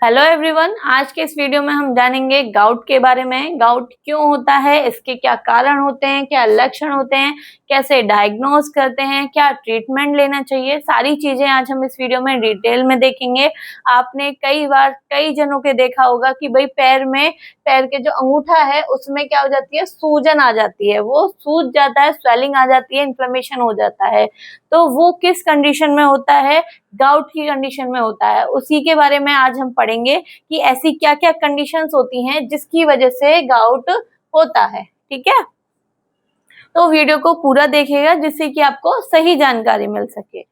Hello everyone, आज के इस वीडियो में हम जानेंगे गाउट के बारे में। गाउट क्यों होता है, इसके क्या कारण होते हैं, क्या लक्षण होते हैं, कैसे डायग्नोज करते हैं, क्या ट्रीटमेंट लेना चाहिए, सारी चीजें आज हम इस वीडियो में डिटेल में देखेंगे। आपने कई बार कई जनों के देखा होगा कि भाई पैर के जो अंगूठा है उसमें क्या हो जाती है, सूजन आ जाती है, वो सूज जाता है, स्वेलिंग आ जाती है, इन्फ्लेमेशन हो जाता है। तो वो किस कंडीशन में होता है, गाउट की कंडीशन में होता है। उसी के बारे में आज हम पढ़ेंगे कि ऐसी क्या क्या कंडीशंस होती हैं जिसकी वजह से गाउट होता है। ठीक है, तो वीडियो को पूरा देखिएगा जिससे कि आपको सही जानकारी मिल सके।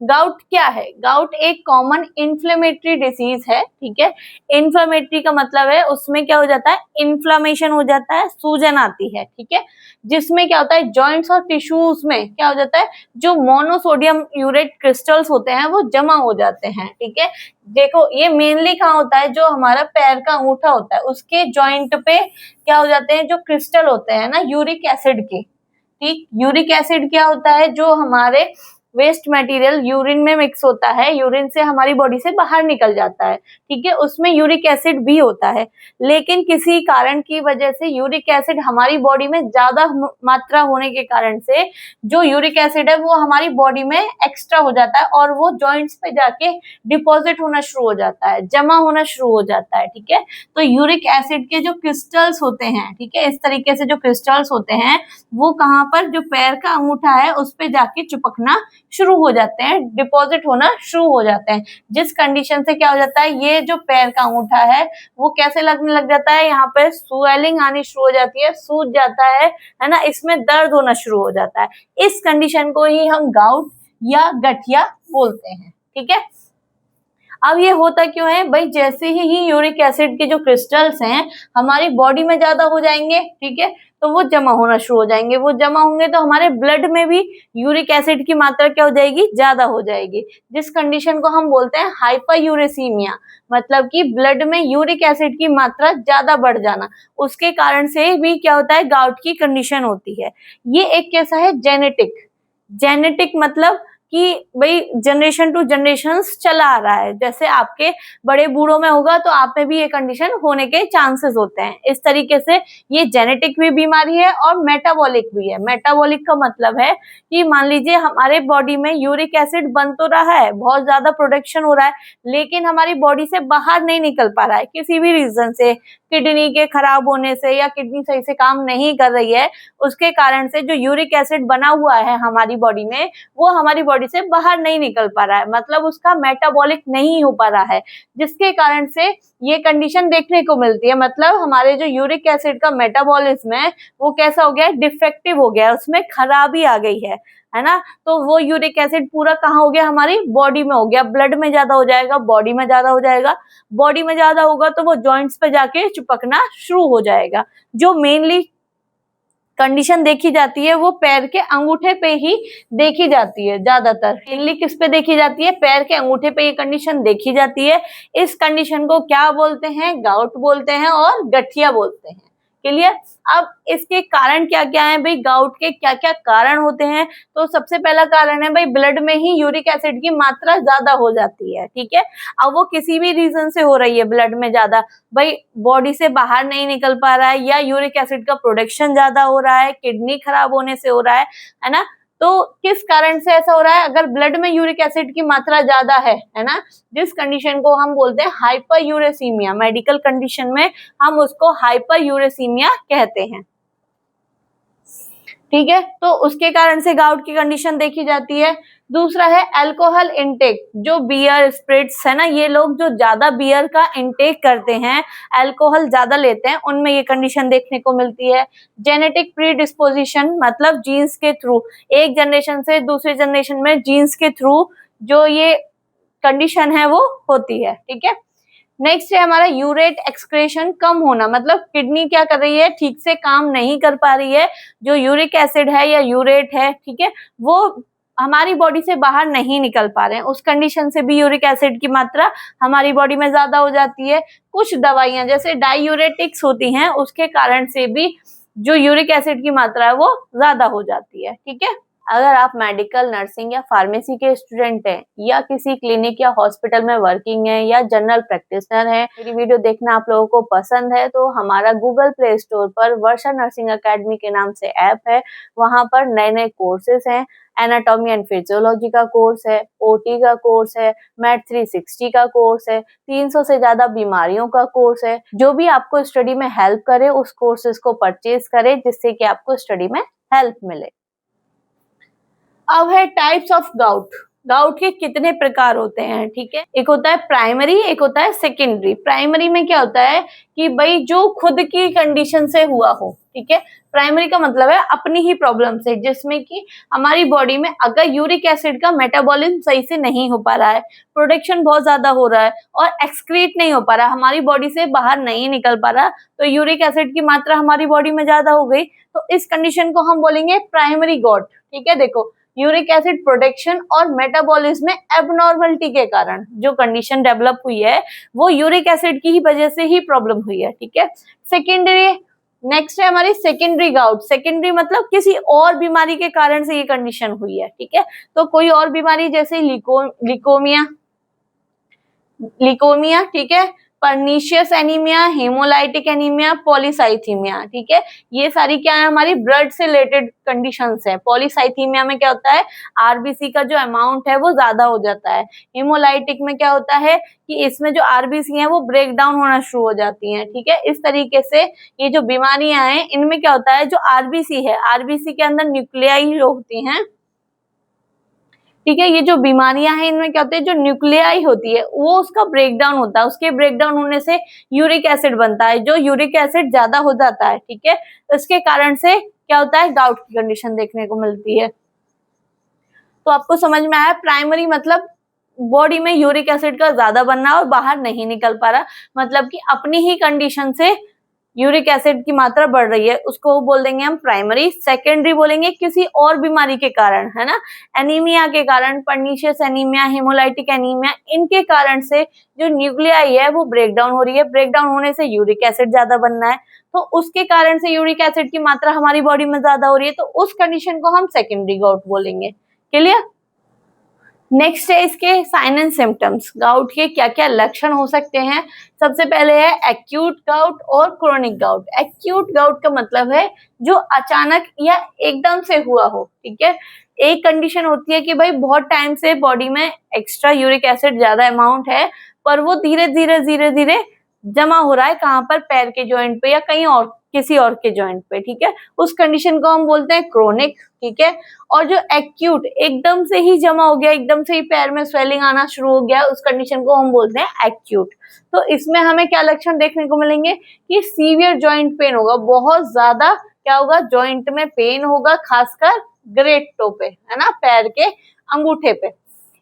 गाउट क्या है? गाउट एक कॉमन इन्फ्लेमेटरी डिसीज है। ठीक है, इन्फ्लेमेटरी का मतलब है उसमें क्या हो जाता है, इन्फ्लामेशन हो जाता है, सूजन आती है। ठीक है, जिसमें क्या होता है, जॉइंट्स और टिश्यूज में क्या हो जाता है, जो मोनोसोडियम यूरेट क्रिस्टल्स होते हैं वो जमा हो जाते हैं। ठीक है, देखो ये मेनली कहाँ होता है, जो हमारा पैर का अंगूठा होता है उसके जॉइंट पे क्या हो जाते हैं, जो क्रिस्टल होते हैं ना यूरिक एसिड के। ठीक, यूरिक एसिड क्या होता है, जो हमारे वेस्ट मटेरियल यूरिन में मिक्स होता है, यूरिन से हमारी बॉडी से बाहर निकल जाता है। ठीक है, उसमें यूरिक एसिड भी होता है, लेकिन किसी कारण की वजह से यूरिक एसिड हमारी बॉडी में ज्यादा मात्रा होने के कारण से जो यूरिक एसिड है वो हमारी बॉडी में एक्स्ट्रा हो जाता है और वो जॉइंट्स पे जाके डिपॉजिट होना शुरू हो जाता है, जमा होना शुरू हो जाता है। ठीक है, तो यूरिक एसिड के जो क्रिस्टल्स होते हैं, ठीक है, इस तरीके से जो क्रिस्टल्स होते हैं वो कहाँ पर, जो पैर का अंगूठा है उस पे जाके चिपकना शुरू हो जाते हैं, डिपॉजिट होना शुरू हो जाते हैं। जिस कंडीशन से क्या हो जाता है, ये जो पैर का अंगूठा है वो कैसे लगने लग जाता है, यहाँ पे स्वेलिंग आनी शुरू हो जाती है, सूज जाता है ना, इसमें दर्द होना शुरू हो जाता है। इस कंडीशन को ही हम गाउट या गठिया बोलते हैं। ठीक है, अब ये होता क्यों है भाई, जैसे ही यूरिक एसिड के जो क्रिस्टल्स हैं हमारी बॉडी में ज्यादा हो जाएंगे, ठीक है, तो वो जमा होना शुरू हो जाएंगे, वो जमा होंगे तो हमारे ब्लड में भी यूरिक एसिड की मात्रा क्या हो जाएगी, ज्यादा हो जाएगी, जिस कंडीशन को हम बोलते हैं हाइपरयूरेसीमिया, मतलब कि ब्लड में यूरिक एसिड की मात्रा ज्यादा बढ़ जाना। उसके कारण से भी क्या होता है, गाउट की कंडीशन होती है। ये एक कैसा है, जेनेटिक। जेनेटिक मतलब कि भाई जनरेशन टू जनरेशन चला आ रहा है, जैसे आपके बड़े बूढ़ों में होगा तो आप में भी ये कंडीशन होने के चांसेस होते हैं। इस तरीके से ये जेनेटिक भी बीमारी है और मेटाबॉलिक भी है। मेटाबॉलिक का मतलब है कि मान लीजिए हमारे बॉडी में यूरिक एसिड बन तो रहा है, बहुत ज्यादा प्रोडक्शन हो रहा है, लेकिन हमारी बॉडी से बाहर नहीं निकल पा रहा है किसी भी रीजन से, किडनी के खराब होने से या किडनी सही से काम नहीं कर रही है, उसके कारण से जो यूरिक एसिड बना हुआ है हमारी बॉडी में वो हमारी बॉडी से बाहर नहीं निकल पा रहा है, मतलब उसका मेटाबॉलिक नहीं हो पा रहा है, जिसके कारण से ये कंडीशन देखने को मिलती है। मतलब हमारे जो यूरिक एसिड का मेटाबॉलिज्म है वो कैसा हो गया है, डिफेक्टिव हो गया है, उसमें खराबी आ गई है ना। तो वो यूरिक एसिड पूरा कहाँ हो गया, हमारी बॉडी में हो गया, ब्लड में ज्यादा हो जाएगा, बॉडी में ज्यादा हो जाएगा, बॉडी में ज्यादा होगा तो वो जॉइंट्स पे जाके चिपकना शुरू हो जाएगा। जो मेनली कंडीशन देखी जाती है वो पैर के अंगूठे पे ही देखी जाती है, ज्यादातर मेनली किस पे देखी जाती है, पैर के अंगूठे पे ये कंडीशन देखी जाती है। इस कंडीशन को क्या बोलते हैं, गाउट बोलते हैं और गठिया बोलते हैं। क्लियर? अब इसके कारण क्या क्या है भाई, गाउट के क्या क्या कारण होते हैं। तो सबसे पहला कारण है भाई, ब्लड में ही यूरिक एसिड की मात्रा ज्यादा हो जाती है। ठीक है, अब वो किसी भी रीजन से हो रही है, ब्लड में ज्यादा, भाई बॉडी से बाहर नहीं निकल पा रहा है या यूरिक एसिड का प्रोडक्शन ज्यादा हो रहा है, किडनी खराब होने से हो रहा है ना। तो किस कारण से ऐसा हो रहा है, अगर ब्लड में यूरिक एसिड की मात्रा ज्यादा है ना, जिस कंडीशन को हम बोलते हैं हाइपर यूरेसीमिया, मेडिकल कंडीशन में हम उसको हाइपर यूरेसीमिया कहते हैं। ठीक है, तो उसके कारण से गाउट की कंडीशन देखी जाती है। दूसरा है अल्कोहल इनटेक, जो बियर स्पिरिट्स है ना, ये लोग जो ज्यादा बियर का इनटेक करते हैं, अल्कोहल ज्यादा लेते हैं, उनमें ये कंडीशन देखने को मिलती है। जेनेटिक प्रीडिस्पोजिशन, मतलब जीन्स के थ्रू, एक जनरेशन से दूसरे जनरेशन में जीन्स के थ्रू जो ये कंडीशन है वो होती है। ठीक है, नेक्स्ट है हमारा यूरेट एक्सक्रेशन कम होना, मतलब किडनी क्या कर रही है, ठीक से काम नहीं कर पा रही है, जो यूरिक एसिड है या यूरेट है, ठीक है, वो हमारी बॉडी से बाहर नहीं निकल पा रहे हैं, उस कंडीशन से भी यूरिक एसिड की मात्रा हमारी बॉडी में ज्यादा हो जाती है। कुछ दवाइयां जैसे डायूरेटिक्स होती हैं, उसके कारण से भी जो यूरिक एसिड की मात्रा है वो ज्यादा हो जाती है। ठीक है, अगर आप मेडिकल, नर्सिंग या फार्मेसी के स्टूडेंट हैं या किसी क्लिनिक या हॉस्पिटल में वर्किंग है या जनरल प्रैक्टिशनर हैं, मेरी वीडियो देखना आप लोगों को पसंद है तो हमारा गूगल प्ले स्टोर पर वर्षा नर्सिंग अकेडमी के नाम से ऐप है। वहां पर नए नए कोर्सेज हैं। एनाटॉमी एंड फिजियोलॉजी का कोर्स है, ओटी का कोर्स है, मैथ 360 का कोर्स है, 300 से ज्यादा बीमारियों का कोर्स है। जो भी आपको स्टडी में हेल्प करे उस कोर्सेज को परचेज करें जिससे कि आपको स्टडी में हेल्प मिले। अब है टाइप्स ऑफ गाउट। गाउट के कितने प्रकार होते हैं, ठीक है। एक होता है प्राइमरी, एक होता है सेकेंडरी। प्राइमरी में क्या होता है कि भाई जो खुद की कंडीशन से हुआ हो, ठीक है। प्राइमरी का मतलब है अपनी ही प्रॉब्लम से, जिसमें कि हमारी बॉडी में अगर यूरिक एसिड का मेटाबॉलिज्म सही से नहीं हो पा रहा है, प्रोडक्शन बहुत ज्यादा हो रहा है और एक्सक्रीट नहीं हो पा रहा, हमारी बॉडी से बाहर नहीं निकल पा रहा, तो यूरिक एसिड की मात्रा हमारी बॉडी में ज्यादा हो गई, तो इस कंडीशन को हम बोलेंगे प्राइमरी गॉट, ठीक है। देखो, यूरिक एसिड प्रोडक्शन और मेटाबॉलिज्म में एबनॉर्मलिटी के कारण जो कंडीशन डेवलप हुई है वो यूरिक एसिड की ही वजह से ही प्रॉब्लम हुई है, ठीक है। सेकेंडरी, नेक्स्ट है हमारी सेकेंडरी गाउट। सेकेंडरी मतलब किसी और बीमारी के कारण से ये कंडीशन हुई है, ठीक है। तो कोई और बीमारी जैसे लिकोमिया, ठीक है, pernicious anaemia, haemolytic anaemia, polycythaemia, ठीक है। ये सारी क्या है, हमारी ब्लड से रिलेटेड कंडीशंस है। पॉलीसाइथीमिया में क्या होता है, आरबीसी का जो अमाउंट है वो ज्यादा हो जाता है। हेमोलाइटिक में क्या होता है कि इसमें जो आरबीसी है वो ब्रेक डाउन होना शुरू हो जाती हैं, ठीक है। इस तरीके से ये जो बीमारियां हैं इनमें क्या होता है, जो आरबीसी है, आरबीसी के अंदर न्यूक्लियाई होती हैं, ठीक है। ये जो बीमारियां हैं इनमें क्या होता है, जो न्यूक्लियाई होती है वो उसका ब्रेकडाउन होता है, उसके ब्रेकडाउन होने से यूरिक एसिड बनता है। जो यूरिक एसिड ज्यादा हो जाता है, ठीक है, इसके कारण से क्या होता है, गाउट की कंडीशन देखने को मिलती है। तो आपको समझ में आया, प्राइमरी मतलब बॉडी में यूरिक एसिड का ज्यादा बनना और बाहर नहीं निकल पा रहा, मतलब कि अपनी ही कंडीशन से यूरिक एसिड की मात्रा बढ़ रही है, उसको बोल देंगे हम प्राइमरी। सेकेंडरी बोलेंगे किसी और बीमारी के कारण, है ना, एनीमिया के कारण, पर्नीशियस एनीमिया, हेमोलाइटिक एनीमिया, इनके कारण से जो न्यूक्लियाई है वो ब्रेक डाउन हो रही है। ब्रेक डाउन होने से यूरिक एसिड ज्यादा बनना है, तो उसके कारण से यूरिक एसिड की मात्रा हमारी बॉडी में ज्यादा हो रही है, तो उस कंडीशन को हम सेकेंडरी गाउट बोलेंगे। क्लियर। नेक्स्ट है इसके साइन एंड सिम्टम्स। गाउट के क्या क्या लक्षण हो सकते हैं। सबसे पहले है एक्यूट गाउट और क्रोनिक गाउट। एक्यूट गाउट का मतलब है जो अचानक या एकदम से हुआ हो, ठीक है। एक कंडीशन होती है कि भाई बहुत टाइम से बॉडी में एक्स्ट्रा यूरिक एसिड ज्यादा अमाउंट है, पर वो धीरे धीरे जमा हो रहा है, कहाँ पर, पैर के जॉइंट पे या कहीं और किसी और के जॉइंट पे, ठीक है। उस कंडीशन को हम बोलते हैं क्रोनिक, ठीक है। और जो एक्यूट, एकदम से ही जमा हो गया, एकदम से ही पैर में स्वेलिंग आना शुरू हो गया, उस कंडीशन को हम बोलते हैं एक्यूट। तो इसमें हमें क्या लक्षण देखने को मिलेंगे कि सीवियर जॉइंट पेन होगा, बहुत ज्यादा क्या होगा, जॉइंट में पेन होगा, खासकर ग्रेट टो पे, है ना, पैर के अंगूठे पे।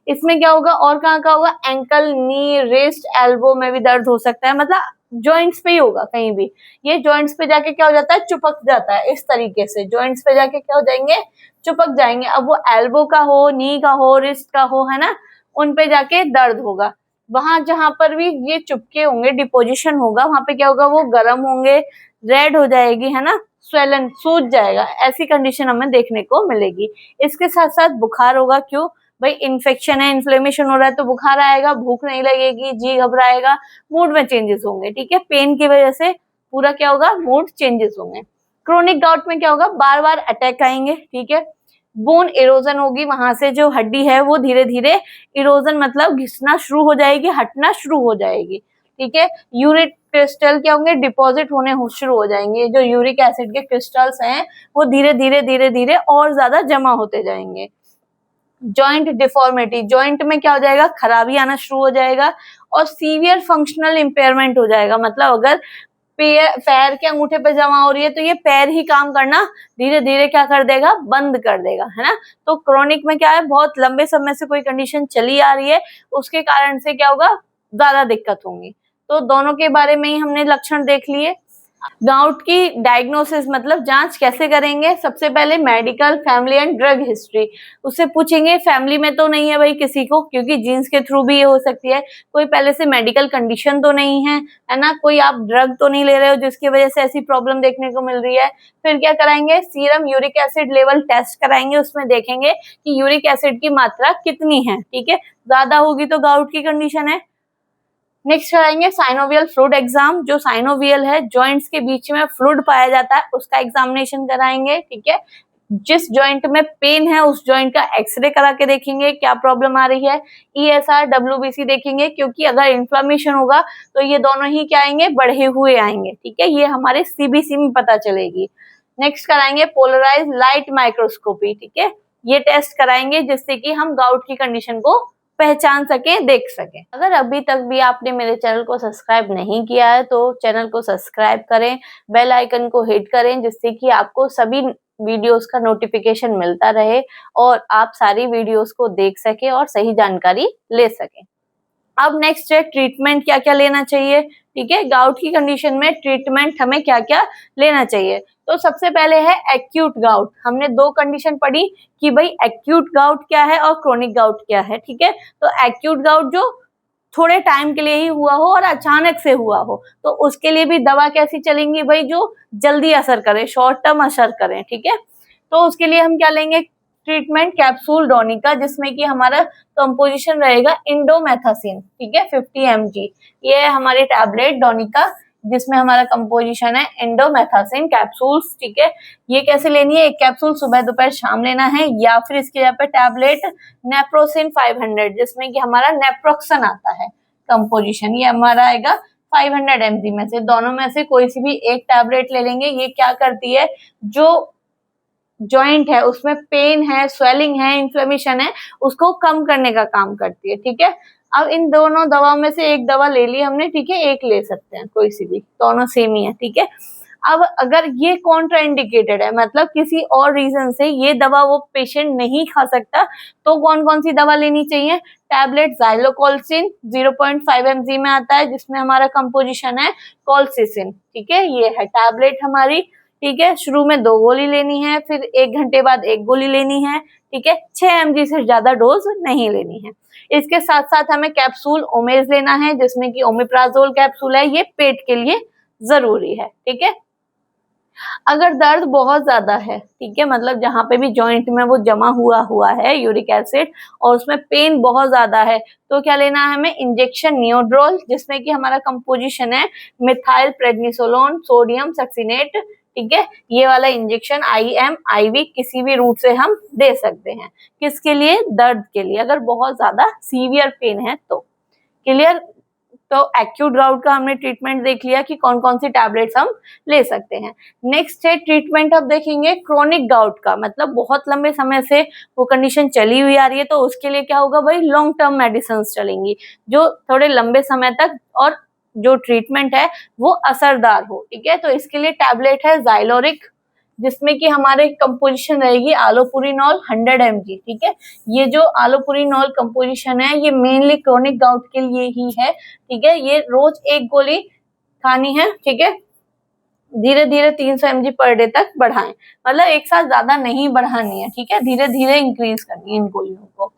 इसमें क्या होगा, और कहाँ का होगा, एंकल, नी, रिस्ट, एल्बो में भी दर्द हो सकता है, मतलब जॉइंट्स पे ही होगा कहीं भी। ये जॉइंट्स पे जाके क्या हो जाता है, चिपक जाता है। इस तरीके से जॉइंट्स पे जाके क्या हो जाएंगे, चिपक जाएंगे। अब वो एल्बो का हो, नी का हो, रिस्ट का हो, है ना, उन पे जाके दर्द होगा। वहां जहां पर भी ये चुपके होंगे, डिपोजिशन होगा, वहां पे क्या होगा, वो गर्म होंगे, रेड हो जाएगी, है ना, स्वेलन, सूज जाएगा। ऐसी कंडीशन हमें देखने को मिलेगी। इसके साथ साथ बुखार होगा। क्यों भाई, इन्फेक्शन है, इन्फ्लेमेशन हो रहा है तो बुखार आएगा, भूख नहीं लगेगी, जी घबराएगा, मूड में चेंजेस होंगे, ठीक है। पेन की वजह से पूरा क्या होगा, मूड चेंजेस होंगे। क्रोनिक गाउट में क्या होगा, बार बार अटैक आएंगे, ठीक है। बोन इरोजन होगी, वहां से जो हड्डी है वो धीरे धीरे इरोजन मतलब घिसना शुरू हो जाएगी, हटना शुरू हो जाएगी, ठीक है। यूरिक क्रिस्टल क्या होंगे, डिपॉजिट होने शुरू हो जाएंगे। जो यूरिक एसिड के क्रिस्टल्स हैं वो धीरे धीरे और ज्यादा जमा होते जाएंगे। जॉइंट डिफॉर्मिटी, जॉइंट में क्या हो जाएगा, खराबी आना शुरू हो जाएगा और सीवियर फंक्शनल इम्पेयरमेंट हो जाएगा। मतलब अगर पैर के अंगूठे पे जमा हो रही है तो ये पैर ही काम करना धीरे धीरे क्या कर देगा, बंद कर देगा, है ना। तो क्रोनिक में क्या है, बहुत लंबे समय से कोई कंडीशन चली आ रही है, उसके कारण से क्या होगा, ज्यादा दिक्कत होंगी। तो दोनों के बारे में ही हमने लक्षण देख लिए। गाउट की डायग्नोसिस मतलब जांच कैसे करेंगे? सबसे पहले medical, family and drug history. उससे पूछेंगे फैमिली में तो नहीं है भाई किसी को, क्योंकि जीन्स के थ्रू भी ये हो सकती है। कोई पहले से मेडिकल कंडीशन तो नहीं है ना? कोई आप ड्रग तो नहीं ले रहे हो जिसकी वजह से ऐसी प्रॉब्लम देखने को मिल रही है। फिर क्या कराएंगे? Serum uric acid level test कराएंगे, उसमें देखेंगे कि यूरिक एसिड की मात्रा कितनी है, ठीक है? ज्यादा होगी तो गाउट की कंडीशन है। नेक्स्ट कराएंगे साइनोवियल फ्लूइड एग्जाम। जो साइनोवियल है, जॉइंट्स के बीच में फ्लूइड पाया जाता है, उसका एग्जामिनेशन कराएंगे, ठीक है? जिस जॉइंट में पेन है उस जॉइंट का एक्सरे करा के देखेंगे क्या प्रॉब्लम आ रही है। ESR, WBC देखेंगे, क्योंकि अगर इन्फ्लेमेशन होगा तो ये दोनों ही क्या आएंगे? बढ़े हुए आएंगे, ठीक है? ये हमारे CBC में पता चलेगी। नेक्स्ट कराएंगे पोलराइज लाइट माइक्रोस्कोपी, ठीक है? ये टेस्ट कराएंगे जिससे कि हम गाउट की कंडीशन को पहचान सके, देख सके। अगर अभी तक भी आपने मेरे चैनल को सब्सक्राइब नहीं किया है तो चैनल को सब्सक्राइब करें, बेल आइकन को हिट करें, जिससे कि आपको सभी वीडियोस का नोटिफिकेशन मिलता रहे और आप सारी वीडियोस को देख सके और सही जानकारी ले सके। अब नेक्स्ट है ट्रीटमेंट क्या क्या लेना चाहिए, ठीक है? गाउट की कंडीशन में ट्रीटमेंट हमें क्या क्या लेना चाहिए? तो सबसे पहले है एक्यूट गाउट। हमने दो कंडीशन पढ़ी कि भाई एक्यूट गाउट क्या है और क्रोनिक गाउट क्या है, ठीक है? तो एक्यूट गाउट जो थोड़े टाइम के लिए ही हुआ हो और अचानक से हुआ हो, तो उसके लिए भी दवा कैसी चलेंगी भाई? जो जल्दी असर करे, शॉर्ट टर्म असर करें, ठीक है? तो उसके लिए हम क्या लेंगे? ट्रीटमेंट कैप्सूल डोनिका, जिसमें कि हमारा कंपोजिशन रहेगा इंडोमेथासिन, ठीक है? 50 mg। ये है हमारी टैबलेट डोनिका, जिसमें हमारा कंपोजिशन है इंडोमेथासिन कैप्सूल्स, ठीक है? ये कैसे लेनी है? एक कैप्सूल सुबह दोपहर शाम लेना है, या फिर इसके जगह पे टैबलेट नेप्रोसिन 500, जिसमें कि हमारा नेप्रोक्सन आता है कंपोजिशन, ये हमारा आएगा 500 mg में से। दोनों में से कोई सी भी एक टैबलेट ले लेंगे। ये क्या करती है? जो जॉइंट है उसमें पेन है, स्वेलिंग है, इन्फ्लेमेशन है, उसको कम करने का काम करती है, ठीक है? अब इन दोनों दवा में से एक दवा ले ली हमने, ठीक है? एक ले सकते हैं कोई सी भी, दोनों सेम ही है, ठीक है? अब अगर ये कॉन्ट्राइंडिकेटेड है, मतलब किसी और रीजन से ये दवा वो पेशेंट नहीं खा सकता, तो कौन कौन सी दवा लेनी चाहिए? टैबलेट जाइलोकोल्सिन 0.5 mg में आता है, जिसमें हमारा कंपोजिशन है कोल्सिसिन, ठीक है? ये है टैबलेट हमारी, ठीक है? शुरू में 2 गोली लेनी है, फिर 1 घंटे बाद 1 गोली लेनी है, ठीक है? 6 mg से ज्यादा डोज नहीं लेनी है। इसके साथ साथ हमें कैप्सूल ओमेज लेना है, जिसमें कि ओमेप्राजोल कैप्सूल है, ये पेट के लिए जरूरी है, ठीक है? अगर दर्द बहुत ज्यादा है, ठीक है, मतलब जहां पे भी जॉइंट में वो जमा हुआ है यूरिक एसिड और उसमें पेन बहुत ज्यादा है, तो क्या लेना है हमें? इंजेक्शन नियोड्रोल, जिसमें कि हमारा कंपोजिशन है मिथाइल प्रेडनिसोलोन सोडियम सक्सिनेट, ठीक है? ये वाला इंजेक्शन IM IV किसी भी रूट से हम दे सकते हैं। किसके लिए? दर्द के लिए, अगर बहुत ज्यादा सीवियर पेन है तो। क्लियर? तो एक्यूट गाउट का हमने ट्रीटमेंट देख लिया कि कौन कौन सी टैबलेट्स हम ले सकते हैं। नेक्स्ट है ट्रीटमेंट, अब देखेंगे क्रोनिक गाउट का, मतलब बहुत लंबे समय से वो कंडीशन चली हुई आ रही है, तो उसके लिए क्या होगा भाई? लॉन्ग टर्म मेडिसिन चलेंगी, जो थोड़े लंबे समय तक और जो ट्रीटमेंट है वो असरदार हो, ठीक है? तो इसके लिए टैबलेट है जाइलोरिक, जिसमें कि हमारे कंपोजिशन रहेगी आलोपुरिनॉल 100 mg, ठीक है? ये जो आलोपुरिनॉल कंपोजिशन है ये मेनली क्रोनिक गाउट के लिए ही है, ठीक है? ये रोज 1 गोली खानी है, ठीक है? धीरे धीरे 300 mg पर डे तक बढ़ाएं, मतलब एक साथ ज्यादा नहीं बढ़ानी है, ठीक है? धीरे धीरे इंक्रीज करनी है इन गोलियों को।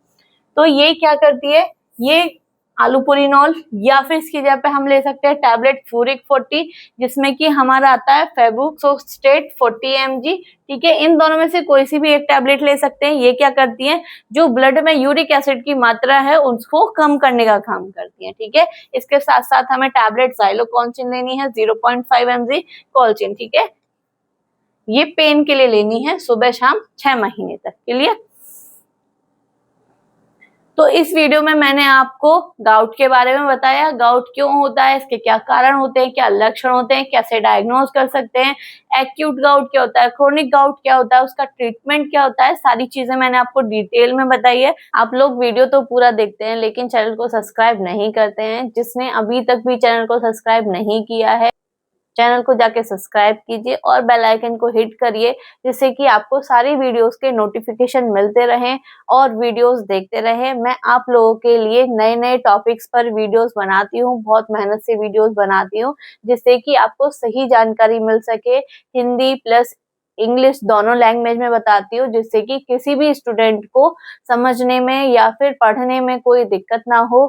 तो ये क्या करती है? ये आलूपुरिनॉल, या फिर इसकी जगह पे हम ले सकते हैं टैबलेट फ्यूरिक 40, जिसमें कि हमारा आता है फेबुक्सोस्टेट 40 mg, ठीक है? इन दोनों में से कोई सी भी एक टैबलेट ले सकते हैं। ये क्या करती है? जो ब्लड में यूरिक एसिड की मात्रा है उसको कम करने का काम करती है, ठीक है? इसके साथ साथ हमें टैबलेट जाइलोकॉन्चिन लेनी है 0.5 mg कोल्चिन, ठीक है? ये पेन के लिए लेनी है सुबह शाम 6 महीने तक के लिए। तो इस वीडियो में मैंने आपको गाउट के बारे में बताया, गाउट क्यों होता है, इसके क्या कारण होते हैं, क्या लक्षण होते हैं, कैसे डायग्नोज कर सकते हैं, एक्यूट गाउट क्या होता है, क्रोनिक गाउट क्या होता है, उसका ट्रीटमेंट क्या होता है, सारी चीजें मैंने आपको डिटेल में बताई है। आप लोग वीडियो तो पूरा देखते हैं लेकिन चैनल को सब्सक्राइब नहीं करते हैं। जिसने अभी तक भी चैनल को सब्सक्राइब नहीं किया है चैनल को जाके सब्सक्राइब कीजिए और बेल आइकन को हिट करिए, जिससे कि आपको सारी वीडियोस के नोटिफिकेशन मिलते रहें और वीडियोस देखते रहें। मैं आप लोगों के लिए नए-नए टॉपिक्स पर वीडियोस बनाती हूँ, बहुत मेहनत से वीडियोस बनाती हूँ, जिससे कि आपको सही जानकारी मिल सके। हिंदी प्लस इंग्लिश दोनों लैंग्वेज में बताती हूँ, जिससे कि किसी भी स्टूडेंट को समझने में या फिर पढ़ने में कोई दिक्कत ना हो।